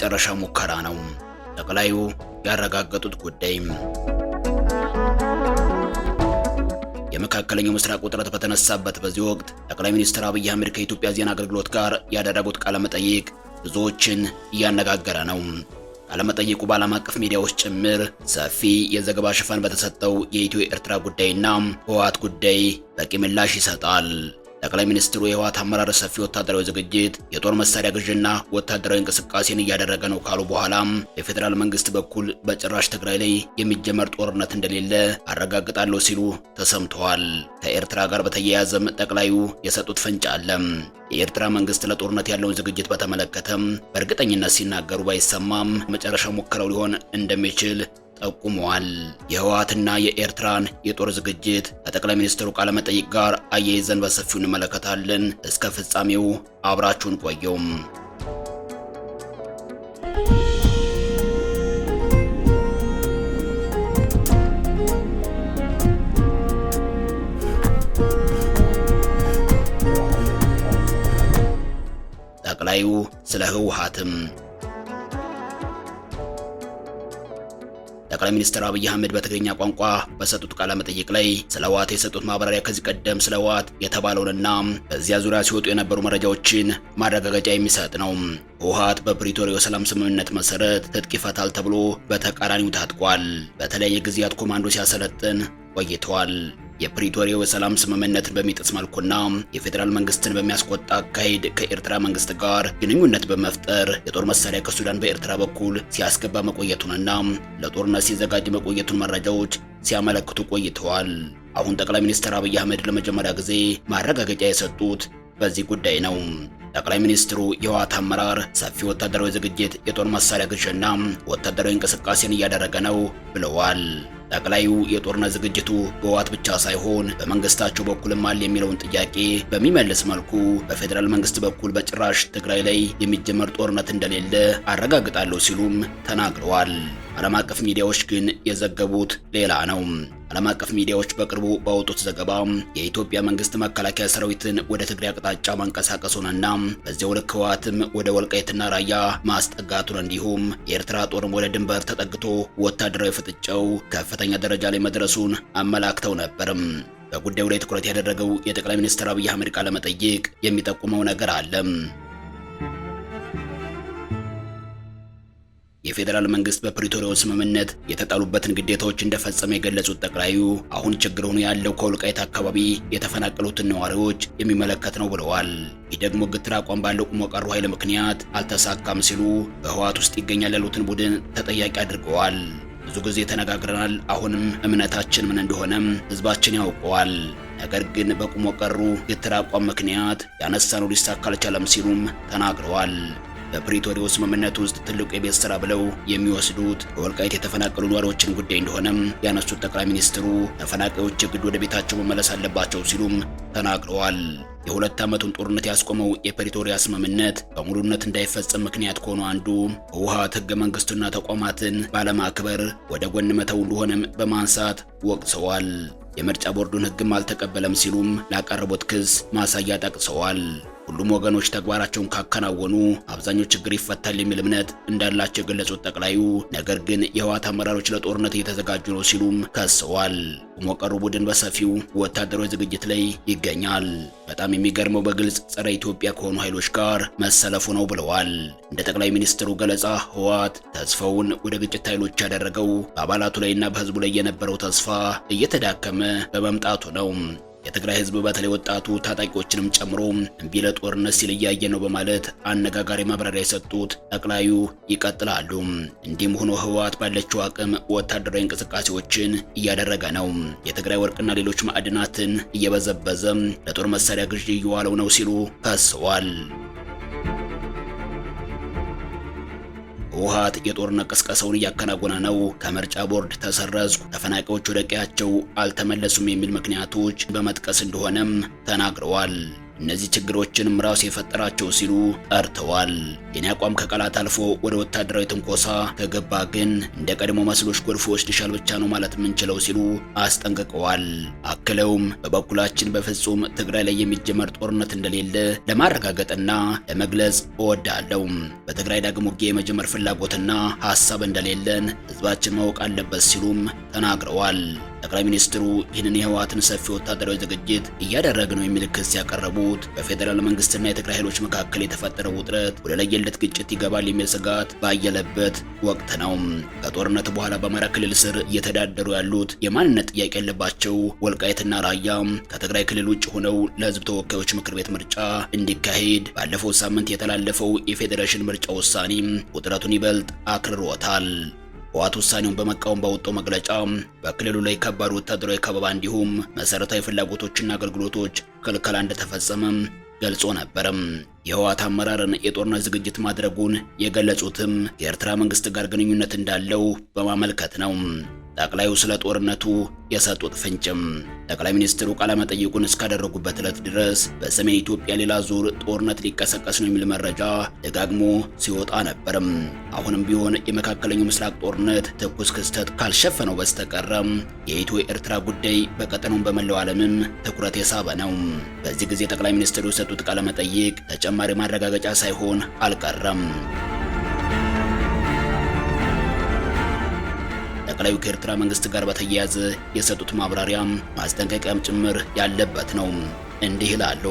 የመጨረሻ ሙከራ ነው። ጠቅላዩ ያረጋገጡት ጉዳይ የመካከለኛው ምስራቅ ውጥረት በተነሳበት በዚህ ወቅት ጠቅላይ ሚኒስትር አብይ አህመድ ከኢትዮጵያ ዜና አገልግሎት ጋር ያደረጉት ቃለ መጠይቅ ብዙዎችን እያነጋገረ ነው። ቃለ መጠይቁ በዓለም አቀፍ ሚዲያዎች ጭምር ሰፊ የዘገባ ሽፋን በተሰጠው የኢትዮ ኤርትራ ጉዳይና ህወሓት ጉዳይ በቂ ምላሽ ይሰጣል። ጠቅላይ ሚኒስትሩ የህወሓት አመራር ሰፊ ወታደራዊ ዝግጅት፣ የጦር መሳሪያ ግዥና ወታደራዊ እንቅስቃሴን እያደረገ ነው ካሉ በኋላም የፌዴራል መንግስት በኩል በጭራሽ ትግራይ ላይ የሚጀመር ጦርነት እንደሌለ አረጋግጣለሁ ሲሉ ተሰምተዋል። ከኤርትራ ጋር በተያያዘም ጠቅላዩ የሰጡት ፍንጭ አለ። የኤርትራ መንግስት ለጦርነት ያለውን ዝግጅት በተመለከተም በእርግጠኝነት ሲናገሩ ባይሰማም መጨረሻ ሙከራው ሊሆን እንደሚችል ጠቁመዋል። የህወሓትና የኤርትራን የጦር ዝግጅት ከጠቅላይ ሚኒስትሩ ቃለ መጠይቅ ጋር አያይዘን በሰፊው እንመለከታለን። እስከ ፍጻሜው አብራችሁን ቆየው። ጠቅላዩ ስለ ህወሓትም ጠቅላይ ሚኒስትር አብይ አህመድ በትግርኛ ቋንቋ በሰጡት ቃለ መጠይቅ ላይ ስለ ህወሓት የሰጡት ማብራሪያ ከዚህ ቀደም ስለ ህወሓት የተባለውንና በዚያ ዙሪያ ሲወጡ የነበሩ መረጃዎችን ማረጋገጫ የሚሰጥ ነው። ህወሓት በፕሪቶሪያው ሰላም ስምምነት መሰረት ትጥቅ ይፈታል ተብሎ በተቃራኒው ታጥቋል። በተለያየ ጊዜያት ኮማንዶ ሲያሰለጥን ቆይተዋል። የፕሪቶሪያው የሰላም ስምምነትን በሚጥስ መልኩና የፌዴራል መንግስትን በሚያስቆጣ አካሄድ ከኤርትራ መንግስት ጋር ግንኙነት በመፍጠር የጦር መሳሪያ ከሱዳን በኤርትራ በኩል ሲያስገባ መቆየቱንና ለጦርነት ሲዘጋጅ መቆየቱን መረጃዎች ሲያመለክቱ ቆይተዋል። አሁን ጠቅላይ ሚኒስትር አብይ አህመድ ለመጀመሪያ ጊዜ ማረጋገጫ የሰጡት በዚህ ጉዳይ ነው። ጠቅላይ ሚኒስትሩ የህወሓት አመራር ሰፊ ወታደራዊ ዝግጅት፣ የጦር መሳሪያ ግዥና ወታደራዊ እንቅስቃሴን እያደረገ ነው ብለዋል። ጠቅላዩ የጦርነት ዝግጅቱ በህወሓት ብቻ ሳይሆን በመንግስታቸው በኩልም አለ የሚለውን ጥያቄ በሚመልስ መልኩ በፌዴራል መንግስት በኩል በጭራሽ ትግራይ ላይ የሚጀመር ጦርነት እንደሌለ አረጋግጣለሁ ሲሉም ተናግረዋል። ዓለም አቀፍ ሚዲያዎች ግን የዘገቡት ሌላ ነው። ዓለም አቀፍ ሚዲያዎች በቅርቡ ባወጡት ዘገባ የኢትዮጵያ መንግስት መከላከያ ሰራዊትን ወደ ትግራይ አቅጣጫ ማንቀሳቀሱንና በዚያው ልክ ህወሓትም ወደ ወልቃይትና ራያ ማስጠጋቱን እንዲሁም የኤርትራ ጦርም ወደ ድንበር ተጠግቶ ወታደራዊ ፍጥጫው ከፍተኛ ደረጃ ላይ መድረሱን አመላክተው ነበርም። በጉዳዩ ላይ ትኩረት ያደረገው የጠቅላይ ሚኒስትር አብይ አህመድ ቃለ መጠይቅ የሚጠቁመው ነገር አለ። የፌዴራል መንግስት በፕሪቶሪያው ስምምነት የተጣሉበትን ግዴታዎች እንደፈጸመ የገለጹት ጠቅላዩ አሁን ችግር ሆኖ ያለው ከወልቃይት አካባቢ የተፈናቀሉትን ነዋሪዎች የሚመለከት ነው ብለዋል። ይህ ደግሞ ግትር አቋም ባለው ቁሞ ቀሩ ኃይል ምክንያት አልተሳካም ሲሉ በህወሓት ውስጥ ይገኛል ያሉትን ቡድን ተጠያቂ አድርገዋል። ብዙ ጊዜ ተነጋግረናል። አሁንም እምነታችን ምን እንደሆነም ህዝባችን ያውቀዋል። ነገር ግን በቁሞ ቀሩ ግትር አቋም ምክንያት ያነሳነው ሊሳካ አልቻለም ሲሉም ተናግረዋል። በፕሪቶሪያው ስምምነት ውስጥ ትልቁ የቤት ስራ ብለው የሚወስዱት በወልቃይት የተፈናቀሉ ነዋሪዎችን ጉዳይ እንደሆነም ያነሱት ጠቅላይ ሚኒስትሩ ተፈናቃዮች የግድ ወደ ቤታቸው መመለስ አለባቸው ሲሉም ተናግረዋል። የሁለት ዓመቱን ጦርነት ያስቆመው የፕሪቶሪያ ስምምነት በሙሉነት እንዳይፈጸም ምክንያት ከሆኑ አንዱ ህወሓት ህገ መንግስቱና ተቋማትን ባለማክበር ወደ ጎን መተው እንደሆነም በማንሳት ወቅሰዋል። የምርጫ ቦርዱን ህግም አልተቀበለም ሲሉም ላቀረቡት ክስ ማሳያ ጠቅሰዋል። ሁሉም ወገኖች ተግባራቸውን ካከናወኑ አብዛኛው ችግር ይፈታል የሚል እምነት እንዳላቸው የገለጹት ጠቅላዩ ነገር ግን የህወሓት አመራሮች ለጦርነት እየተዘጋጁ ነው ሲሉም ከሰዋል። ቁሞ ቀሩ ቡድን በሰፊው ወታደራዊ ዝግጅት ላይ ይገኛል። በጣም የሚገርመው በግልጽ ጸረ ኢትዮጵያ ከሆኑ ኃይሎች ጋር መሰለፉ ነው ብለዋል። እንደ ጠቅላይ ሚኒስትሩ ገለጻ ህወሓት ተስፋውን ወደ ግጭት ኃይሎች ያደረገው በአባላቱ ላይና በህዝቡ ላይ የነበረው ተስፋ እየተዳከመ በመምጣቱ ነው። የትግራይ ህዝብ በተለይ ወጣቱ ታጣቂዎችንም ጨምሮ እምቢ ለጦርነት ሲል እያየ ነው በማለት አነጋጋሪ ማብራሪያ የሰጡት ጠቅላዩ ይቀጥላሉ። እንዲህም ሆኖ ህወሓት ባለችው አቅም ወታደራዊ እንቅስቃሴዎችን እያደረገ ነው። የትግራይ ወርቅና ሌሎች ማዕድናትን እየበዘበዘ ለጦር መሳሪያ ግዢ እየዋለው ነው ሲሉ ከሰዋል። ህወሓት የጦርነት ቅስቀሳውን እያከናወነ ነው። ከምርጫ ቦርድ ተሰረዝኩ፣ ተፈናቃዮች ወደ ቀያቸው አልተመለሱም የሚል ምክንያቶች በመጥቀስ እንደሆነም ተናግረዋል። እነዚህ ችግሮችንም ራሱ የፈጠራቸው ሲሉ ጠርተዋል። የኔ አቋም ከቃላት አልፎ ወደ ወታደራዊ ትንኮሳ ከገባ ግን እንደ ቀድሞ መስሎች ጎርፎ ይወስድሻል ብቻ ነው ማለት የምንችለው ሲሉ አስጠንቅቀዋል። አክለውም በበኩላችን በፍጹም ትግራይ ላይ የሚጀመር ጦርነት እንደሌለ ለማረጋገጥና ለመግለጽ እወዳለሁ። በትግራይ ዳግም ውጊያ የመጀመር ፍላጎትና ሐሳብ እንደሌለን ህዝባችን ማወቅ አለበት ሲሉም ተናግረዋል። ጠቅላይ ሚኒስትሩ ይህንን የህወሓትን ሰፊ ወታደራዊ ዝግጅት እያደረገ ነው የሚል ክስ ያቀረቡት በፌዴራል መንግስትና የትግራይ ኃይሎች መካከል የተፈጠረው ውጥረት ወደ ለየለት ግጭት ይገባል የሚል ስጋት ባየለበት ወቅት ነው። ከጦርነት በኋላ በአማራ ክልል ስር እየተዳደሩ ያሉት የማንነት ጥያቄ ያለባቸው ወልቃይትና ራያ ከትግራይ ክልል ውጭ ሆነው ለህዝብ ተወካዮች ምክር ቤት ምርጫ እንዲካሄድ ባለፈው ሳምንት የተላለፈው የፌዴሬሽን ምርጫ ውሳኔ ውጥረቱን ይበልጥ አክርሮታል። ህወሓት ውሳኔውን በመቃወም ባወጣው መግለጫ በክልሉ ላይ ከባድ ወታደራዊ ከበባ እንዲሁም መሰረታዊ ፍላጎቶችና አገልግሎቶች ክልከላ እንደተፈጸመ ገልጾ ነበርም። የህወሓት አመራርን የጦርነት ዝግጅት ማድረጉን የገለጹትም ከኤርትራ መንግስት ጋር ግንኙነት እንዳለው በማመልከት ነው። ጠቅላዩ ስለ ጦርነቱ የሰጡት ፍንጭም ጠቅላይ ሚኒስትሩ ቃለ መጠይቁን እስካደረጉበት ዕለት ድረስ በሰሜን ኢትዮጵያ ሌላ ዙር ጦርነት ሊቀሰቀስ ነው የሚል መረጃ ደጋግሞ ሲወጣ ነበርም። አሁንም ቢሆን የመካከለኛው ምስራቅ ጦርነት ትኩስ ክስተት ካልሸፈነው በስተቀረም የኢትዮ ኤርትራ ጉዳይ በቀጠናው በመላው ዓለምም ትኩረት የሳበ ነው። በዚህ ጊዜ ጠቅላይ ሚኒስትሩ የሰጡት ቃለ መጠይቅ ተጨማሪ ማረጋገጫ ሳይሆን አልቀረም። ጠቅላዩ ከኤርትራ መንግስት ጋር በተያያዘ የሰጡት ማብራሪያ ማስጠንቀቂያም ጭምር ያለበት ነው። እንዲህ ይላሉ።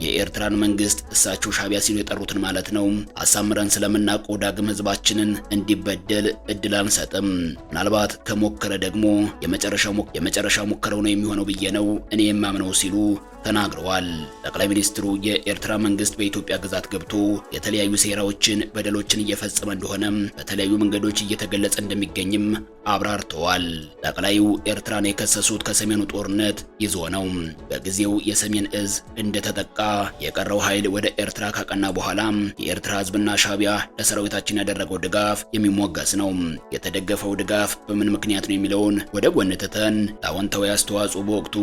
የኤርትራን መንግስት እሳቸው ሻቢያ ሲሉ የጠሩትን ማለት ነው አሳምረን ስለምናውቀው ዳግም ህዝባችንን እንዲበደል እድል አንሰጥም። ምናልባት ከሞከረ ደግሞ የመጨረሻ ሙከራው ነው የሚሆነው ብዬ ነው እኔ የማምነው ሲሉ ተናግረዋል። ጠቅላይ ሚኒስትሩ የኤርትራ መንግስት በኢትዮጵያ ግዛት ገብቶ የተለያዩ ሴራዎችን፣ በደሎችን እየፈጸመ እንደሆነ በተለያዩ መንገዶች እየተገለጸ እንደሚገኝም አብራርተዋል። ጠቅላዩ ኤርትራን የከሰሱት ከሰሜኑ ጦርነት ይዞ ነው። በጊዜው የሰሜን እዝ እንደተጠቃ የቀረው ኃይል ወደ ኤርትራ ካቀና በኋላ የኤርትራ ህዝብና ሻቢያ ለሰራዊታችን ያደረገው ድጋፍ የሚሞገስ ነው። የተደገፈው ድጋፍ በምን ምክንያት ነው የሚለውን ወደ ጎን ትተን ለአዎንታዊ አስተዋጽኦ በወቅቱ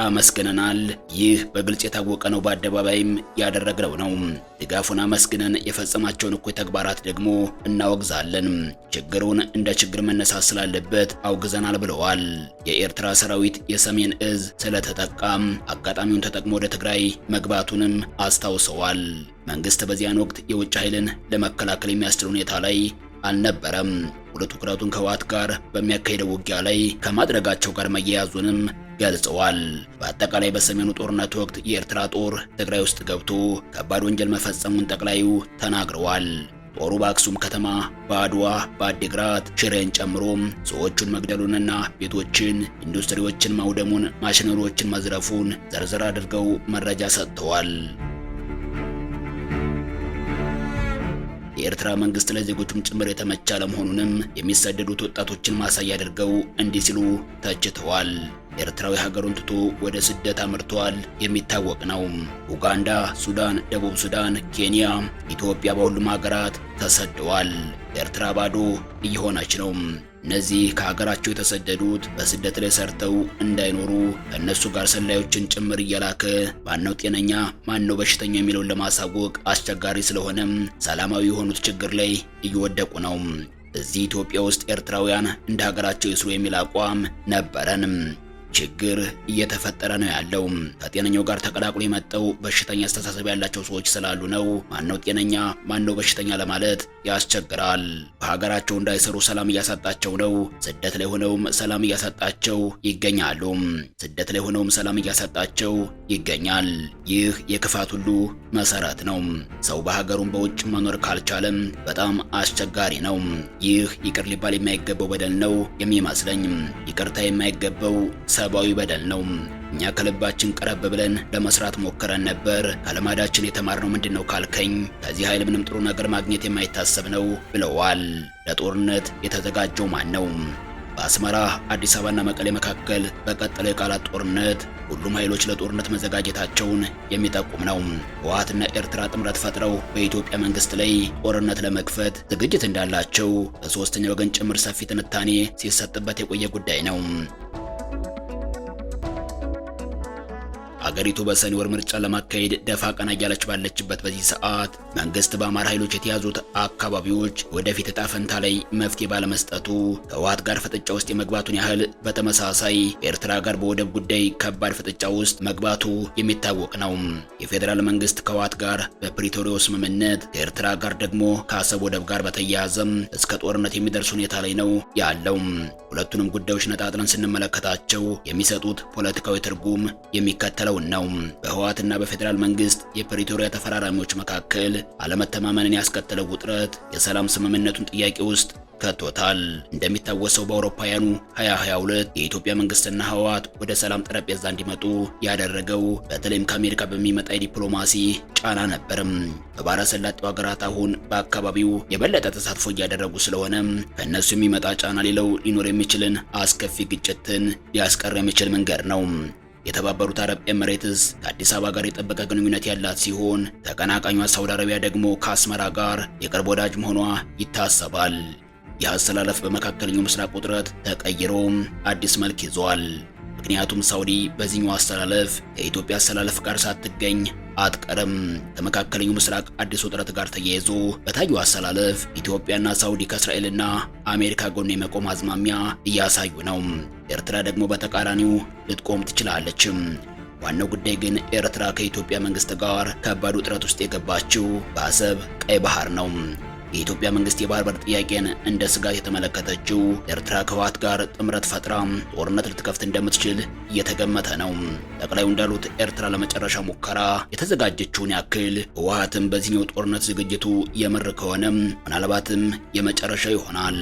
አመስግነናል። ይህ በግልጽ የታወቀ ነው፣ በአደባባይም ያደረግነው ነው። ድጋፉን አመስግነን የፈጸማቸውን እኩይ ተግባራት ደግሞ እናወግዛለን። ችግሩን እንደ ችግር መነሳት ስላለበት አውግዘናል ብለዋል። የኤርትራ ሰራዊት የሰሜን እዝ ስለተጠቃም አጋጣሚውን ተጠቅሞ ወደ ትግራይ መግባቱንም አስታውሰዋል። መንግስት በዚያን ወቅት የውጭ ኃይልን ለመከላከል የሚያስችል ሁኔታ ላይ አልነበረም። ወደ ትኩረቱን ከህወሓት ጋር በሚያካሄደው ውጊያ ላይ ከማድረጋቸው ጋር መያያዙንም ገልጸዋል። በአጠቃላይ በሰሜኑ ጦርነት ወቅት የኤርትራ ጦር ትግራይ ውስጥ ገብቶ ከባድ ወንጀል መፈጸሙን ጠቅላዩ ተናግረዋል። ጦሩ በአክሱም ከተማ፣ በአድዋ፣ በአዲግራት፣ ሽሬን ጨምሮ ሰዎቹን መግደሉንና ቤቶችን፣ ኢንዱስትሪዎችን ማውደሙን፣ ማሽነሪዎችን መዝረፉን ዘርዘር አድርገው መረጃ ሰጥተዋል። የኤርትራ መንግስት ለዜጎቹም ጭምር የተመቸ አለመሆኑንም የሚሰደዱት ወጣቶችን ማሳያ አድርገው እንዲህ ሲሉ ተችተዋል። ኤርትራዊ ሀገሩን ትቶ ወደ ስደት አምርቷል የሚታወቅ ነው። ኡጋንዳ፣ ሱዳን፣ ደቡብ ሱዳን፣ ኬንያ፣ ኢትዮጵያ በሁሉም ሀገራት ተሰደዋል። ኤርትራ ባዶ እየሆነች ነው። እነዚህ ከሀገራቸው የተሰደዱት በስደት ላይ ሰርተው እንዳይኖሩ ከእነሱ ጋር ሰላዮችን ጭምር እየላከ ማነው ጤነኛ ማነው በሽተኛ የሚለውን ለማሳወቅ አስቸጋሪ ስለሆነም ሰላማዊ የሆኑት ችግር ላይ እየወደቁ ነው። እዚህ ኢትዮጵያ ውስጥ ኤርትራውያን እንደ ሀገራቸው ይስሩ የሚል አቋም ነበረን። ችግር እየተፈጠረ ነው ያለው። ከጤነኛው ጋር ተቀላቅሎ የመጣው በሽተኛ አስተሳሰብ ያላቸው ሰዎች ስላሉ ነው። ማነው ጤነኛ ማነው በሽተኛ ለማለት ያስቸግራል። በሀገራቸው እንዳይሰሩ ሰላም እያሳጣቸው ነው። ስደት ላይ ሆነውም ሰላም እያሳጣቸው ይገኛሉ። ስደት ላይ ሆነውም ሰላም እያሳጣቸው ይገኛል። ይህ የክፋት ሁሉ መሰረት ነው። ሰው በሀገሩም በውጭ መኖር ካልቻለም በጣም አስቸጋሪ ነው። ይህ ይቅር ሊባል የማይገባው በደል ነው የሚመስለኝ። ይቅርታ የማይገባው ሰብአዊ በደል ነው። እኛ ከልባችን ቀረብ ብለን ለመስራት ሞክረን ነበር። ከልማዳችን የተማርነው ምንድነው ካልከኝ ከዚህ ኃይል ምንም ጥሩ ነገር ማግኘት የማይታሰብ ነው ብለዋል። ለጦርነት የተዘጋጀው ማን ነው? በአስመራ አዲስ አበባና መቀሌ መካከል በቀጠለው የቃላት ጦርነት ሁሉም ኃይሎች ለጦርነት መዘጋጀታቸውን የሚጠቁም ነው። ህወሓትና ኤርትራ ጥምረት ፈጥረው በኢትዮጵያ መንግስት ላይ ጦርነት ለመክፈት ዝግጅት እንዳላቸው በሶስተኛ ወገን ጭምር ሰፊ ትንታኔ ሲሰጥበት የቆየ ጉዳይ ነው። ሀገሪቱ በሰኔ ወር ምርጫ ለማካሄድ ደፋ ቀና እያለች ባለችበት በዚህ ሰዓት መንግስት በአማራ ኃይሎች የተያዙት አካባቢዎች ወደፊት ዕጣ ፈንታ ላይ መፍትሄ ባለመስጠቱ ከህወሓት ጋር ፍጥጫ ውስጥ የመግባቱን ያህል በተመሳሳይ ኤርትራ ጋር በወደብ ጉዳይ ከባድ ፍጥጫ ውስጥ መግባቱ የሚታወቅ ነው። የፌዴራል መንግስት ከህወሓት ጋር በፕሪቶሪያው ስምምነት ከኤርትራ ጋር ደግሞ ከአሰብ ወደብ ጋር በተያያዘም እስከ ጦርነት የሚደርስ ሁኔታ ላይ ነው ያለው። ሁለቱንም ጉዳዮች ነጣጥለን ስንመለከታቸው የሚሰጡት ፖለቲካዊ ትርጉም የሚከተለውን ነው። በህወሓትና በፌዴራል መንግስት የፕሪቶሪያ ተፈራራሚዎች መካከል አለመተማመንን ያስከተለው ውጥረት የሰላም ስምምነቱን ጥያቄ ውስጥ ከቶታል። እንደሚታወሰው በአውሮፓውያኑ 2022 የኢትዮጵያ መንግስትና ህወሓት ወደ ሰላም ጠረጴዛ እንዲመጡ ያደረገው በተለይም ከአሜሪካ በሚመጣ የዲፕሎማሲ ጫና ነበርም። በባሕረ ሰላጤው ሀገራት አሁን በአካባቢው የበለጠ ተሳትፎ እያደረጉ ስለሆነ ከእነሱ የሚመጣ ጫና ሌላው ሊኖር የሚችልን አስከፊ ግጭትን ሊያስቀር የሚችል መንገድ ነው። የተባበሩት አረብ ኤሚሬትስ ከአዲስ አበባ ጋር የጠበቀ ግንኙነት ያላት ሲሆን ተቀናቃኟ ሳውዲ አረቢያ ደግሞ ከአስመራ ጋር የቅርብ ወዳጅ መሆኗ ይታሰባል። የአሰላለፍ በመካከለኛው ምስራቅ ውጥረት ተቀይሮ አዲስ መልክ ይዟል። ምክንያቱም ሳውዲ በዚህኛው አሰላለፍ ከኢትዮጵያ አሰላለፍ ጋር ሳትገኝ አትቀርም። ከመካከለኛው ምስራቅ አዲስ ውጥረት ጋር ተያይዞ በታየው አሰላለፍ ኢትዮጵያና ሳውዲ ከእስራኤልና አሜሪካ ጎን የመቆም አዝማሚያ እያሳዩ ነው። ኤርትራ ደግሞ በተቃራኒው ልትቆም ትችላለች። ዋናው ጉዳይ ግን ኤርትራ ከኢትዮጵያ መንግስት ጋር ከባድ ውጥረት ውስጥ የገባችው በአሰብ ቀይ ባህር ነው። የኢትዮጵያ መንግስት የባህር በር ጥያቄን እንደ ስጋት የተመለከተችው ኤርትራ ከህወሓት ጋር ጥምረት ፈጥራ ጦርነት ልትከፍት እንደምትችል እየተገመተ ነው። ጠቅላዩ እንዳሉት ኤርትራ ለመጨረሻ ሙከራ የተዘጋጀችውን ያክል ህወሓትም በዚህኛው ጦርነት ዝግጅቱ የምር ከሆነ ምናልባትም የመጨረሻ ይሆናል።